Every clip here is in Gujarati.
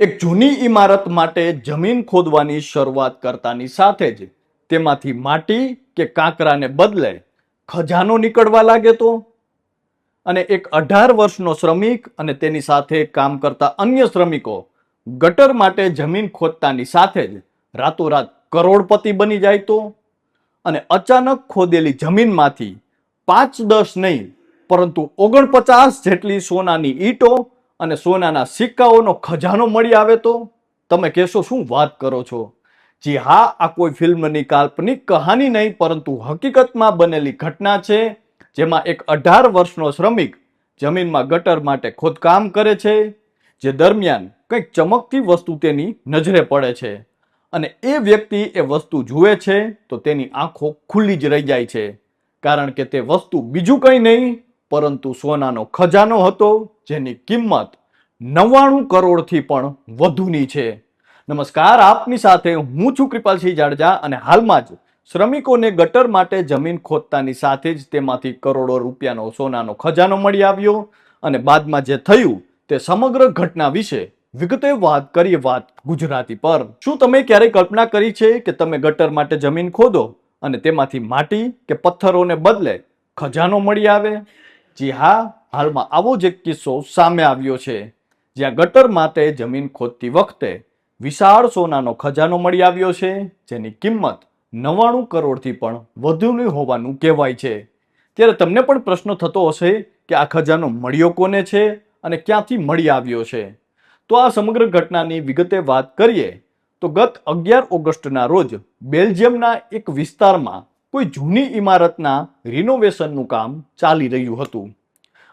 એક જૂની ઇમારત માટે જમીન ખોદવાની શરૂઆત કરતાની સાથે જ તેમાંથી માટી કે કાંકરાને બદલે ખજાનો નીકળવા લાગે તો અને એક 18 વર્ષનો શ્રમિક અને તેની સાથે કામ કરતા અન્ય શ્રમિકો ગટર માટે જમીન ખોદતાની સાથે જ રાતોરાત કરોડપતિ બની જાય તો અને અચાનક ખોદેલી જમીનમાંથી 5-10 નહીં પરંતુ 49 જેટલી સોનાની ઈંટો અને સોનાના સિક્કાઓનો ખજાનો મળી આવે તો તમે કહેશો શું વાત કરો છો? જી હા, આ કોઈ ફિલ્મની કાલ્પનિક કહાની નહીં પરંતુ હકીકતમાં બનેલી ઘટના છે, જેમાં એક 18 વર્ષનો શ્રમિક જમીનમાં ગટર માટે ખોદકામ કરે છે, જે દરમિયાન કંઈક ચમકતી વસ્તુ તેની નજરે પડે છે અને એ વ્યક્તિ એ વસ્તુ જુએ છે તો તેની આંખો ખુલ્લી જ રહી જાય છે, કારણ કે તે વસ્તુ બીજું કંઈ નહીં પરંતુ સોનાનો ખજાનો હતો, જેની કિંમત 99 કરોડથી પણ વધુની છે. નમસ્કાર, આપની સાથે હું છું કૃપાલસિંહ જાડેજા અને હાલમાં જ શ્રમિકોને ગટર માટે જમીન ખોદતાની સાથે જ તેમાંથી કરોડો રૂપિયાનો સોનાનો ખજાનો મળી આવ્યો અને બાદમાં જે થયું તે સમગ્ર ઘટના વિશે વિગતે વાત કરીએ. વાત ગુજરાતી પર. શું તમે ક્યારેય કલ્પના કરી છે કે તમે ગટર માટે જમીન ખોદો અને તેમાંથી માટી કે પથ્થરોને બદલે ખજાનો મળી આવે? જી હા, હાલમાં આવો જ એક કિસ્સો સામે આવ્યો છે, જ્યાં ગટર માટે જમીન ખોદતી વખતે વિશાળ સોનાનો ખજાનો મળી આવ્યો છે, જેની કિંમત 99 કરોડથી પણ વધુની હોવાનું કહેવાય છે. ત્યારે તમને પણ પ્રશ્ન થતો હશે કે આ ખજાનો મળ્યો કોને છે અને ક્યાંથી મળી આવ્યો છે? તો આ સમગ્ર ઘટનાની વિગતે વાત કરીએ તો ગત 11 ઓગસ્ટના રોજ બેલ્જિયમના એક વિસ્તારમાં કોઈ જૂની ઇમારતના રિનોવેશનનું કામ ચાલી રહ્યું હતું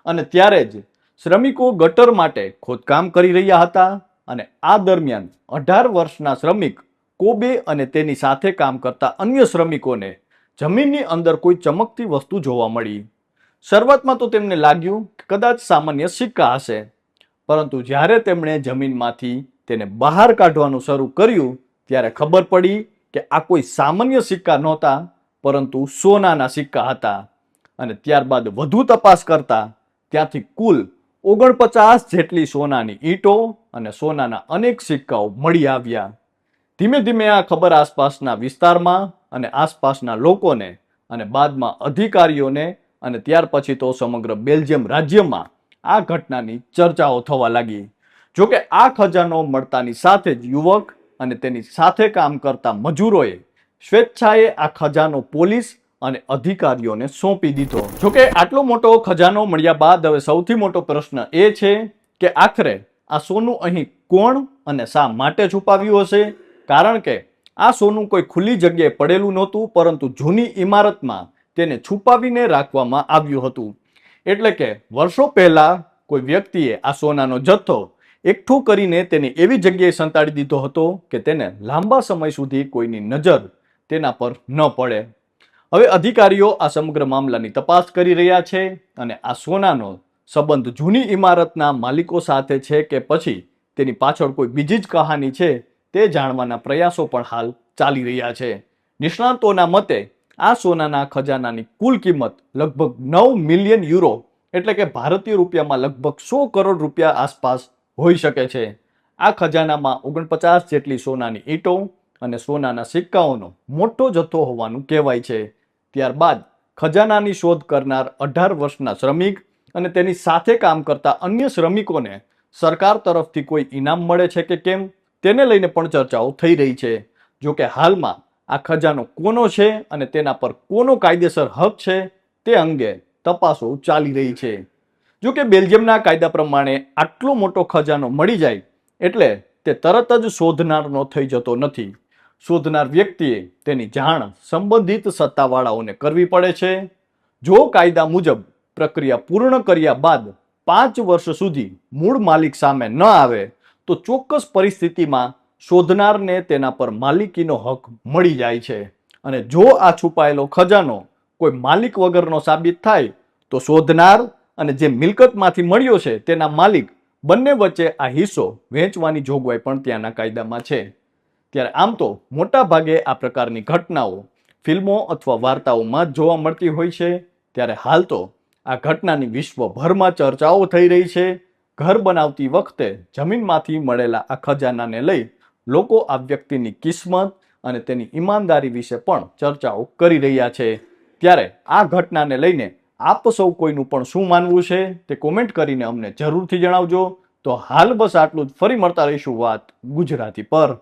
અને ત્યારે જ શ્રમિકો ગટર માટે ખોદકામ કરી રહ્યા હતા અને આ દરમિયાન 18 વર્ષના શ્રમિક કોબે અને તેની સાથે કામ કરતા અન્ય શ્રમિકોને જમીનની અંદર કોઈ ચમકતી વસ્તુ જોવા મળી. શરૂઆતમાં તો તેમને લાગ્યું કે કદાચ સામાન્ય સિક્કા હશે, પરંતુ જ્યારે તેમણે જમીનમાંથી તેને બહાર કાઢવાનું શરૂ કર્યું ત્યારે ખબર પડી કે આ કોઈ સામાન્ય સિક્કા નહોતા પરંતુ સોનાના સિક્કા હતા અને ત્યારબાદ વધુ તપાસ કરતા ત્યાંથી કુલ 49 જેટલી સોનાની ઈંટો અને સોનાના અનેક સિક્કાઓ મળી આવ્યા. ધીમે ધીમે આ ખબર આસપાસના વિસ્તારમાં અને આસપાસના લોકોને અને બાદમાં અધિકારીઓને અને ત્યાર પછી તો સમગ્ર બેલ્જિયમ રાજ્યમાં આ ઘટનાની ચર્ચાઓ થવા લાગી. જોકે આ ખજાનો મળતાની સાથે જ યુવક અને તેની સાથે કામ કરતા મજૂરોએ સ્વેચ્છાએ આ ખજાનો પોલીસ અને અધિકારીઓને સોંપી દીધો. જોકે આટલો મોટો ખજાનો મળ્યા બાદ હવે સૌથી મોટો પ્રશ્ન એ છે કે આખરે આ સોનું અહીં કોણ અને શા માટે છુપાવ્યું હશે? કારણ કે આ સોનું કોઈ ખુલ્લી જગ્યાએ પડેલું નહોતું પરંતુ જૂની ઇમારતમાં તેને છુપાવીને રાખવામાં આવ્યું હતું. એટલે કે વર્ષો પહેલા કોઈ વ્યક્તિએ આ સોનાનો જથ્થો એકઠો કરીને તેને એવી જગ્યાએ સંતાડી દીધો હતો કે તેને લાંબા સમય સુધી કોઈની નજર તેના પર ન પડે. હવે અધિકારીઓ આ સમગ્ર મામલાની તપાસ કરી રહ્યા છે અને આ સોનાનો સંબંધ જૂની ઇમારતના માલિકો સાથે છે કે પછી તેની પાછળ કોઈ બીજી જ કહાની છે તે જાણવાના પ્રયાસો પણ હાલ ચાલી રહ્યા છે. નિષ્ણાતોના મતે આ સોનાના ખજાનાની કુલ કિંમત લગભગ 9 મિલિયન યુરો એટલે કે ભારતીય રૂપિયામાં લગભગ 100 કરોડ રૂપિયા આસપાસ હોઈ શકે છે. આ ખજાનામાં 49 જેટલી સોનાની ઈંટો અને સોનાના સિક્કાઓનો મોટો જથ્થો હોવાનું કહેવાય છે. ત્યારબાદ ખજાનાની શોધ કરનાર 18 વર્ષના શ્રમિક અને તેની સાથે કામ કરતા અન્ય શ્રમિકોને સરકાર તરફથી કોઈ ઇનામ મળે છે કે કેમ તેને લઈને પણ ચર્ચાઓ થઈ રહી છે. જોકે હાલમાં આ ખજાનો કોનો છે અને તેના પર કોનો કાયદેસર હક છે તે અંગે તપાસો ચાલી રહી છે. જોકે બેલ્જિયમના કાયદા પ્રમાણે આટલો મોટો ખજાનો મળી જાય એટલે તે તરત જ શોધનારનો થઈ જતો નથી. શોધનાર વ્યક્તિએ તેની જાણ સંબંધિત સત્તાવાળાઓને કરવી પડે છે. જો કાયદા મુજબ પ્રક્રિયા પૂર્ણ કર્યા બાદ 5 વર્ષ સુધી મૂળ માલિક સામે ન આવે તો ચોક્કસ પરિસ્થિતિમાં શોધનારને તેના પર માલિકીનો હક મળી જાય છે અને જો આ છુપાયેલો ખજાનો કોઈ માલિક વગરનો સાબિત થાય તો શોધનાર અને જે મિલકતમાંથી મળ્યો છે તેના માલિક બંને વચ્ચે આ હિસ્સો વહેંચવાની જોગવાઈ પણ ત્યાંના કાયદામાં છે. ત્યારે આમ તો મોટા ભાગે આ પ્રકારની ઘટનાઓ ફિલ્મો અથવા વાર્તાઓમાં જ જોવા મળતી હોય છે. ત્યારે હાલ તો આ ઘટનાની વિશ્વભરમાં ચર્ચાઓ થઈ રહી છે, ઘર બનાવતી વખતે જમીનમાંથી મળેલા આ ખજાનાને લઈ લોકો આ વ્યક્તિની કિસ્મત અને તેની ઈમાનદારી વિશે પણ ચર્ચાઓ કરી રહ્યા છે. ત્યારે આ ઘટનાને લઈને આપ સૌ કોઈનું પણ શું માનવું છે તે કોમેન્ટ કરીને અમને જરૂરથી જણાવજો. તો હાલ બસ આટલું જ. ફરી મળતા રહીશું વાત ગુજરાતી પર.